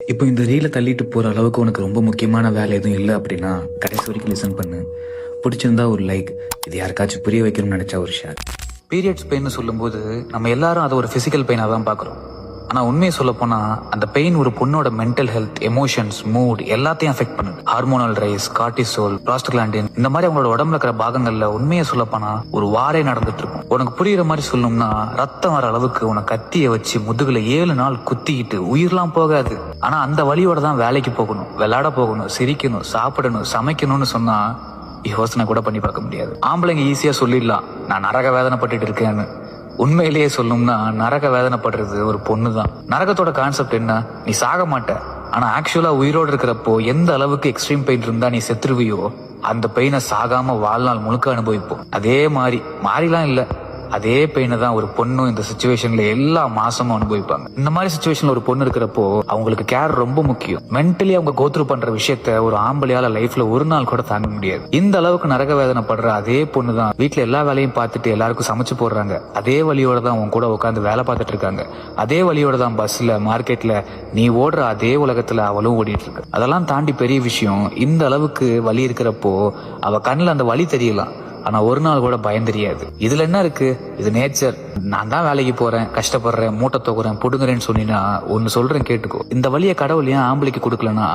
இப்போ இந்த ரீலை தள்ளிட்டு போகிற அளவுக்கு உனக்கு ரொம்ப முக்கியமான வேலை எதுவும் இல்லை அப்படின்னா கடைசி வரைக்கும் லிசன் பண்ணு. பிடிச்சிருந்தா ஒரு லைக், இது யாருக்காச்சும் புரிய வைக்கணும்னு நினச்சா ஒரு ஷேர். பீரியட்ஸ் பெயின்னு சொல்லும்போது நம்ம எல்லாரும் அதை ஒரு ஃபிசிக்கல் பெயினாக தான் பார்க்குறோம். ஆனால் உண்மையை சொல்லப்போனால் அந்த பெயின் ஒரு பொண்ணோட மென்டல் ஹெல்த், எமோஷன்ஸ், மூட் எல்லாத்தையும் அஃபெக்ட் பண்ணுது. ஹார்மோனல் ரைஸ், கார்டிசோல், ப்ராஸ்டக்லாண்டின் இந்த மாதிரி அவங்களோட உடம்புல இருக்கிற பாகங்கள்ல உண்மையை சொல்லப்போனா ஒரு வாரே நடந்துட்டு இருக்கும். உனக்கு புரியுற மாதிரி சொல்லணும்னா ரத்தம் வர அளவுக்கு உனக்கு கத்தியை வச்சு முதுகுல 7 நாள் குத்திக்கிட்டு உயிர்லாம் போகாது. ஆனா அந்த வலியோட தான் வேலைக்கு போகணும், விளையாட போகணும், சிரிக்கணும், சாப்பிடணும், சமைக்கணும்னு சொன்னா யோசனை கூட பண்ணி பார்க்க முடியாது. ஆம்பளைங்க ஈஸியா சொல்லிடலாம் நான் நரக வேதனைப்பட்டு இருக்கேன்னு. உண்மையிலேயே சொல்லணும்னா நரக வேதனைப்படுறது ஒரு பொண்ணு தான். நரகத்தோட கான்செப்ட் என்ன? நீ சாக மாட்ட, ஆனா ஆக்சுவலா உயிரோடு இருக்கிறப்போ எந்த அளவுக்கு எக்ஸ்ட்ரீம் பெயின் இருந்தா நீ செத்துருவியோ அந்த பெயினை சாகாம வாழ்நாள் முழுக்க அனுபவிப்போம். அதே மாதிரி மாறிலாம் இல்ல, அதே பெயினை தான் ஒரு பொண்ணும் இந்த சிச்சுவேஷன்ல எல்லா மாசமும் அனுபவிப்பாங்க. இந்த மாதிரி சிச்சுவேஷன்ல ஒரு பொண்ணு இருக்கிறப்போ அவங்களுக்கு கேர் ரொம்ப முக்கியம். மென்டலி அவங்க கோத்ரூ பண்ற விஷயத்த ஒரு ஆம்பளையால லைஃப்ல ஒரு நாள் கூட தாங்க முடியாது. இந்த அளவுக்கு நரக வேதனை படுற அதே பொண்ணு தான் வீட்டுல எல்லா வேலையும் பார்த்துட்டு எல்லாருக்கும் சமைச்சு போடுறாங்க. அதே வழியோட தான் அவங்க கூட உட்காந்து வேலை பார்த்துட்டு இருக்காங்க. அதே வழியோட தான் பஸ்ல, மார்க்கெட்ல நீ ஓடுற அதே உலகத்துல அவளும் ஓடிட்டு இருக்கு. அதெல்லாம் தாண்டி பெரிய விஷயம், இந்த அளவுக்கு வலி இருக்கிறப்போ அவ கண்ணுல அந்த வலி தெரியலாம், ஆனா ஒரு நாள் கூட பயம் தெரியாது. இதுல என்ன இருக்கு? இது நேச்சர். நான் தான் வேலைக்கு போறேன், கஷ்டப்படுறேன், மூட்டை தோக்குறேன், புடுங்குறேன்னு சொன்னீங்கன்னா ஒன்னு சொல்றேன் கேட்டுக்கோ. இந்த வழியை கடவுள் ஏன் ஆம்பளைக்கு கொடுக்கலன்னா,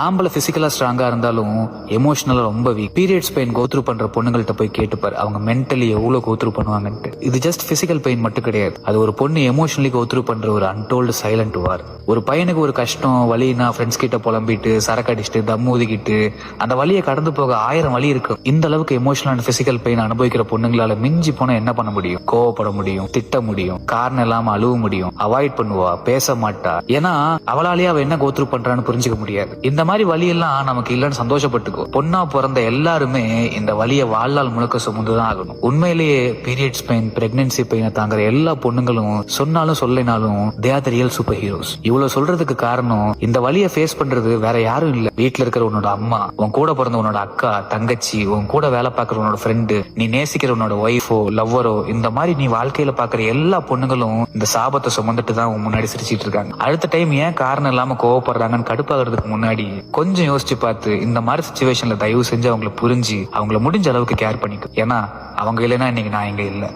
ஆம்பளை பிசிக்கலா ஸ்ட்ராங்கா இருந்தாலும் எமோஷனலா ரொம்ப வீக். பீரியட்ஸ் பெயின் கோத்ரூ பண்ற பொண்ணுங்கள்ட்ட போய் கேட்டுப்பாரு அவங்க மென்டலி எவ்வளவு கோத்ரூ பண்ணுவாங்கன்ட்டு. இது ஜஸ்ட் பிசிக்கல் பெயின் மட்டும் கிடையாது, அது ஒரு பொண்ணு எமோஷனலி கோத்ரூ பண்ற ஒரு அன்டோல்டு சைலண்ட் வார். ஒரு பையனுக்கு ஒரு கஷ்டம் வலினா ஃப்ரெண்ட்ஸ் கிட்ட புலம்பிட்டு சரக்கு அடிச்சுட்டு தம் ஊதிக்கிட்டு அந்த வலியை கடந்து போக 1000 வழி இருக்கும். இந்த அளவுக்கு எமோஷனல் அண்ட் பிசிக்கல் பெயின் அனுபவிக்கிற பொண்ணுங்களால மிஞ்சி போனா என்ன பண்ண முடியும்? கோவப்பட முடியும், திட்ட முடியும், காரணம் இல்லாம அழுவ முடியும், அவாய்ட் பண்ணுவா, பேச மாட்டா. ஏன்னா அவளாலேயே அவ என்ன கோத்ரூ பண்றான்னு புரிஞ்சுக்க முடியாது. இந்த மாதிரி வலி எல்லாம் நமக்கு இல்லன்னு சந்தோஷப்பட்டுக்கோ. பொண்ணா பிறந்த எல்லாருமே இந்த வலியை வாழ்நாள் முழுக்க சுமந்துதான் ஆகணும். உண்மையிலேயே பீரியட்ஸ் பெயின், பிரெக்னன்சி பெயினை தாங்குற எல்லா பொண்ணுங்களும் சொன்னாலும் சொல்லினாலும் they are the real superheroes. இவ்வளவு சொல்றதுக்கு காரணம் இந்த வலியை ஃபேஸ் பண்றது வேற யாரும் இல்ல, வீட்டுல இருக்கிற உன்னோட அம்மா, உன் கூட பிறந்த உன்னோட அக்கா, தங்கச்சி, உன் கூட வேலை பார்க்கற உன்னோட ஃப்ரெண்டு, நீ நேசிக்கிற உன்னோட ஒய்ஃபோ, லவ்வரோ, இந்த மாதிரி நீ வாழ்க்கையில பாக்குற எல்லா பொண்ணுங்களும் இந்த சாபத்தை சுமந்துட்டு தான் உன் முன்னாடி சிரிச்சிட்டு இருக்காங்க. அடுத்த டைம் ஏன் காரணம் இல்லாம கோவப்படுறாங்கன்னு கடுப்பாகிறதுக்கு முன்னாடி கொஞ்சம் யோசிச்சு பார்த்து இந்த மாதிரி சிச்சுவேஷன்ல தயவு செஞ்சு அவங்களை புரிஞ்சு அவங்கள முடிஞ்ச அளவுக்கு கேர் பண்ணிக்கும். ஏன்னா அவங்க இல்லைன்னா இன்னைக்கு நான் இங்க இல்லை.